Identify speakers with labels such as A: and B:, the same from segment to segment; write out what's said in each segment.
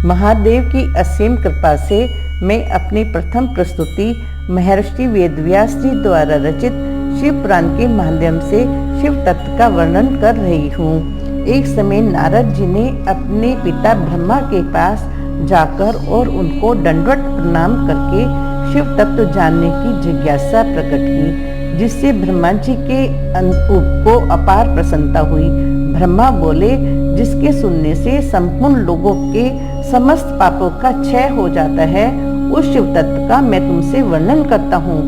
A: महादेव की असीम कृपा से मैं अपनी प्रथम प्रस्तुति महर्षि वेदव्यास जी द्वारा रचित शिव पुराण के माध्यम से शिव तत्व का वर्णन कर रही हूँ। एक समय नारद जी ने अपने पिता ब्रह्मा के पास जाकर और उनको दंडवत प्रणाम करके शिव तत्व जानने की जिज्ञासा प्रकट की, जिससे ब्रह्मा जी के को अपार प्रसन्नता हुई। ब्रह्मा बोले, जिसके सुनने से संपूर्ण लोगों के समस्त पापों का क्षय हो जाता है, उस शिव तत्व का मैं तुमसे वर्णन करता हूँ।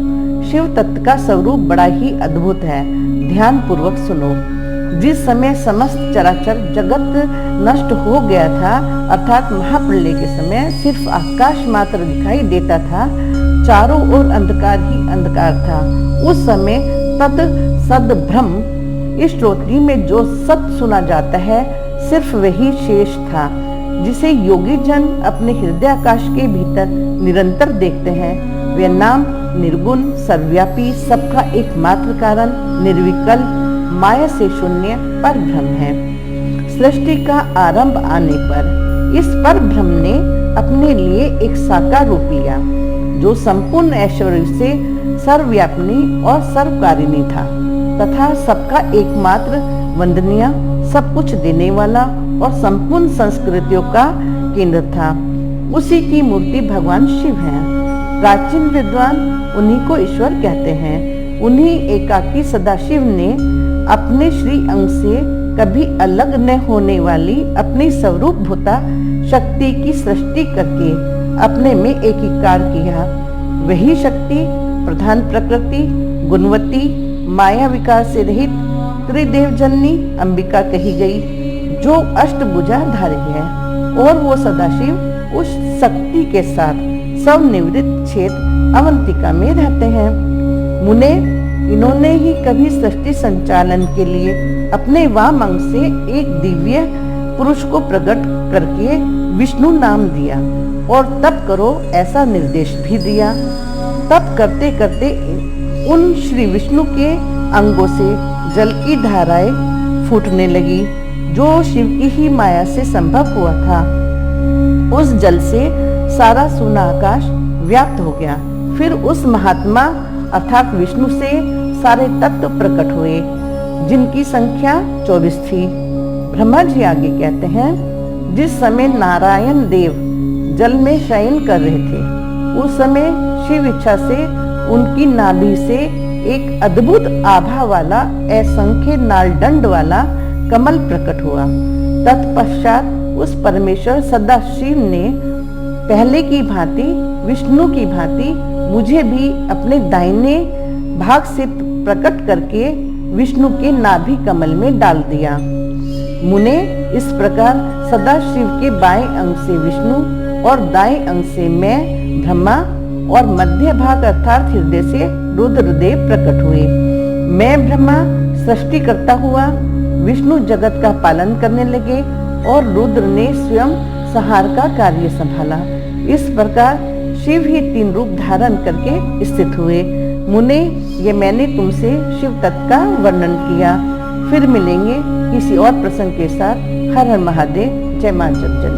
A: शिव तत्व का स्वरूप बड़ा ही अद्भुत है, ध्यान पूर्वक सुनो। जिस समय समस्त चराचर जगत नष्ट हो गया था, अर्थात महाप्रलय के समय सिर्फ आकाश मात्र दिखाई देता था, चारों ओर अंधकार ही अंधकार था, उस समय तद सद ब्रह्म, इस श्रोत्री में जो सत सुना जाता है सिर्फ वही शेष था, जिसे योगी जन अपने हृदयाकाश के भीतर निरंतर देखते हैं। वे नाम निर्गुण, सर्वव्यापी, सबका एकमात्र कारण, निर्विकल्प, माया से शून्य पर ब्रह्म है। सृष्टि का आरंभ आने पर इस पर ब्रह्म ने अपने लिए एक साकार रूप लिया, जो संपूर्ण ऐश्वर्य से सर्वव्यापिनी और सर्वकारिणी था तथा सबका एकमात्र वंदनीय, सब कुछ देने वाला और संपूर्ण संस्कृतियों का केंद्र था। उसी की मूर्ति भगवान शिव है। प्राचीन विद्वान उन्हीं को ईश्वर कहते हैं। उन्हीं एकाकी सदाशिव ने अपने श्री अंग से कभी अलग न होने वाली अपनी स्वरूप भूता शक्ति की सृष्टि करके अपने में एकीकार किया। वही शक्ति प्रधान प्रकृति, गुणवती, माया विकार से रहित त्रिदेव जननी अंबिका कही गई, जो अष्टभुजाधारी है, और वो सदाशिव उस शक्ति के साथ स्वनिवृत्त क्षेत्र अवंतिका में रहते हैं। मुने, इन्होंने ही कभी सृष्टि संचालन के लिए अपने वाम अंग से एक दिव्य पुरुष को प्रकट करके विष्णु नाम दिया और तप करो ऐसा निर्देश भी दिया। तप करते करते उन श्री विष्णु के अंगों से जल की धाराएं फूटने लगी, जो शिव की ही माया से संभव हुआ था। उस जल से सारा सुना आकाश व्याप्त हो गया। फिर उस महात्मा अर्थात विष्णु से सारे तत्व प्रकट हुए, जिनकी संख्या 24 थी। ब्रह्मा जी आगे कहते हैं, जिस समय नारायण देव जल में शयन कर रहे थे, उस समय शिव इच्छा से उनकी नाभि से एक अद्भुत आभा वाला असंख्य नालदंड वाला कमल प्रकट हुआ। तत्पश्चात उस परमेश्वर सदाशिव ने पहले की भांति, विष्णु की भांति मुझे भी अपने दाहिने भाग से प्रकट करके विष्णु के नाभि कमल में डाल दिया। मुने, इस प्रकार सदाशिव के बाएं अंग से विष्णु और दाएं अंग से मैं ब्रह्मा और मध्य भाग अर्थात हृदय से रुद्रदेव प्रकट हुए। मैं ब्रह्मा सृष्टि करता हुआ, विष्णु जगत का पालन करने लगे और रुद्र ने स्वयं संहार का कार्य संभाला। इस प्रकार शिव ही 3 रूप धारण करके स्थित हुए। मुने, ये मैंने तुमसे शिव तत्व का वर्णन किया। फिर मिलेंगे किसी और प्रसंग के साथ। हर हर महादेव। जय मां जगत जननी।